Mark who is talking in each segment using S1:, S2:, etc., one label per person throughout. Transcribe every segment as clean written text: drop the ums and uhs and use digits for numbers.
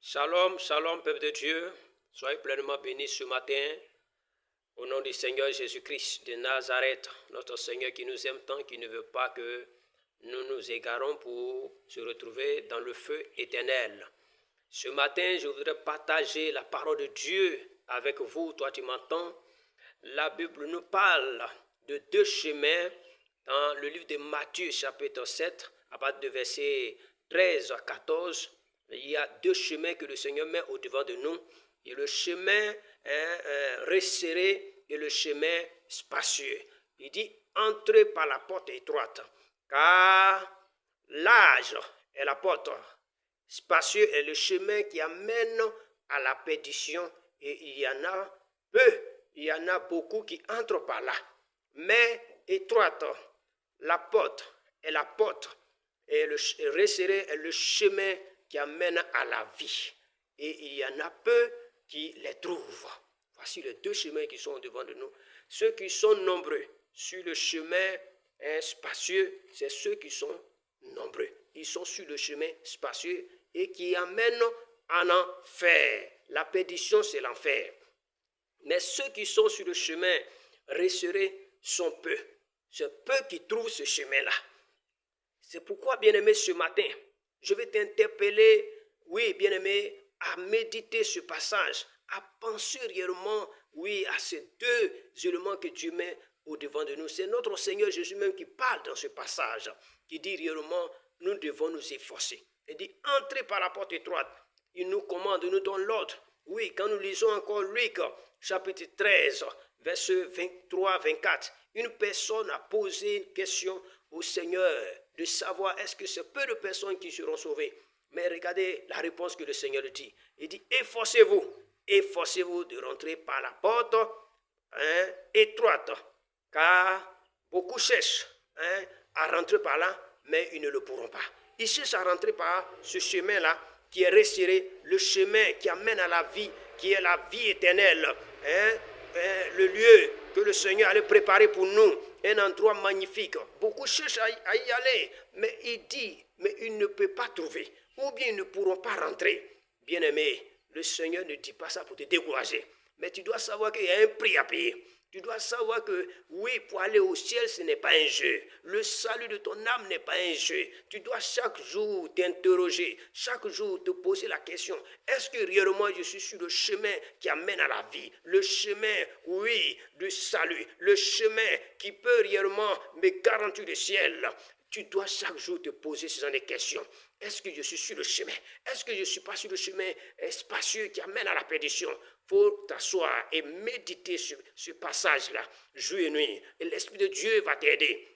S1: Shalom, shalom, peuple de Dieu. Soyez pleinement bénis ce matin. Au nom du Seigneur Jésus-Christ de Nazareth, notre Seigneur qui nous aime tant, qui ne veut pas que nous nous égarons pour se retrouver dans le feu éternel. Ce matin, je voudrais partager la parole de Dieu avec vous. Toi, tu m'entends? La Bible nous parle de deux chemins dans le livre de Matthieu, chapitre 7, à partir de verset 13 à 14. Il y a deux chemins que le Seigneur met au-devant de nous. Il y a le chemin resserré et le chemin spacieux. Il dit, entrez par la porte étroite, car large est la porte, spacieux est le chemin qui amène à la perdition, et il y en a peu, il y en a beaucoup qui entrent par là. Mais étroite, la porte, et le resserré est le chemin qui amène à la vie. Et il y en a peu qui les trouvent. Voici les deux chemins qui sont devant de nous. Ceux qui sont nombreux sur le chemin spacieux, c'est ceux qui sont nombreux. Ils sont sur le chemin spacieux et qui amènent en enfer. La perdition, c'est l'enfer. Mais ceux qui sont sur le chemin resserré sont peu. C'est peu qui trouvent ce chemin-là. C'est pourquoi, bien-aimé, ce matin, je vais t'interpeller, oui, bien-aimé, à méditer ce passage, à penser réellement, oui, à ces deux éléments que Dieu met au-devant de nous. C'est notre Seigneur Jésus même qui parle dans ce passage, qui dit réellement, nous devons nous efforcer. Il dit, entrez par la porte étroite. Il nous commande, il nous donne l'ordre. Oui, quand nous lisons encore Luc, chapitre 13, verset 23-24, une personne a posé une question au Seigneur de savoir est-ce que c'est peu de personnes qui seront sauvées. Mais regardez la réponse que le Seigneur dit. Il dit, efforcez-vous de rentrer par la porte étroite, car beaucoup cherchent à rentrer par là, mais ils ne le pourront pas. Ils cherchent à rentrer par ce chemin-là qui est resserré, le chemin qui amène à la vie, qui est la vie éternelle, le lieu que le Seigneur allait préparer pour nous, un endroit magnifique. Beaucoup cherchent à y aller, mais il dit, mais ils ne peuvent pas trouver, ou bien ils ne pourront pas rentrer. Bien-aimé, le Seigneur ne dit pas ça pour te décourager, mais tu dois savoir qu'il y a un prix à payer. Tu dois savoir que, oui, pour aller au ciel, ce n'est pas un jeu. Le salut de ton âme n'est pas un jeu. Tu dois chaque jour t'interroger, chaque jour te poser la question, est-ce que réellement je suis sur le chemin qui amène à la vie? Le chemin, oui, du salut. Le chemin qui peut réellement me garantir le ciel. Tu dois chaque jour te poser ce genre de questions. Est-ce que je suis sur le chemin? Est-ce que je ne suis pas sur le chemin spacieux qui amène à la perdition? Il faut t'asseoir et méditer sur ce passage-là, jour et nuit. Et l'Esprit de Dieu va t'aider.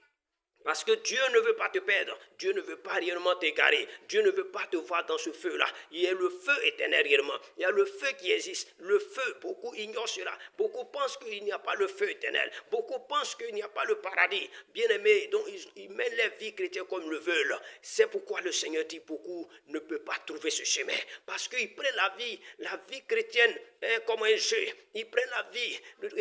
S1: Parce que Dieu ne veut pas te perdre. Dieu ne veut pas réellement t'égarer. Dieu ne veut pas te voir dans ce feu-là. Il y a le feu éternel réellement. Il y a le feu qui existe. Le feu, beaucoup ignorent cela. Beaucoup pensent qu'il n'y a pas le feu éternel. Beaucoup pensent qu'il n'y a pas le paradis. Bien-aimés, donc ils mènent leur vie chrétienne comme le veulent. C'est pourquoi le Seigneur dit beaucoup ne peuvent pas trouver ce chemin. Parce qu'ils prennent la vie chrétienne comme un jeu. Ils prennent la vie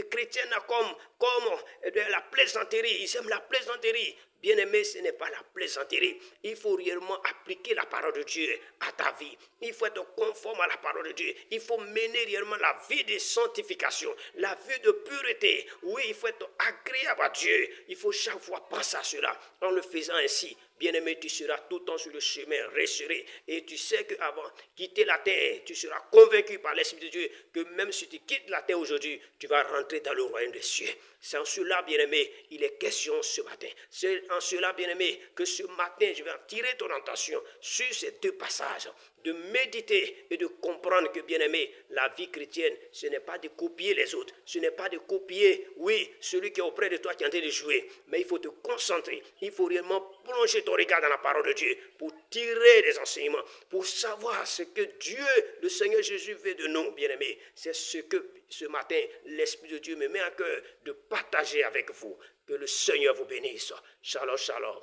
S1: chrétienne comme de la plaisanterie. Ils aiment la plaisanterie. Bien-aimé, ce n'est pas la plaisanterie. Il faut réellement appliquer la parole de Dieu à ta vie. Il faut être conforme à la parole de Dieu. Il faut mener réellement la vie de sanctification, la vie de pureté. Oui, il faut être agréable à Dieu. Il faut chaque fois penser à cela. En le faisant ainsi, bien-aimé, tu seras tout le temps sur le chemin resserré. Et tu sais qu'avant de quitter la terre, tu seras convaincu par l'Esprit de Dieu que même si tu quittes la terre aujourd'hui, tu vas rentrer dans le royaume des cieux. C'est en cela, bien-aimé, il est question ce matin. C'est en cela, bien-aimé, que ce matin, je vais attirer ton attention sur ces deux passages, de méditer et de comprendre que, bien-aimé, la vie chrétienne, ce n'est pas de copier les autres, ce n'est pas de copier, oui, celui qui est auprès de toi qui est en train de jouer, mais il faut te concentrer, il faut réellement plonger ton regard dans la parole de Dieu pour tirer des enseignements, pour savoir ce que Dieu, le Seigneur Jésus veut de nous, bien-aimé. C'est ce que ce matin, l'Esprit de Dieu me met à cœur de partager avec vous. Que le Seigneur vous bénisse. Shalom, shalom.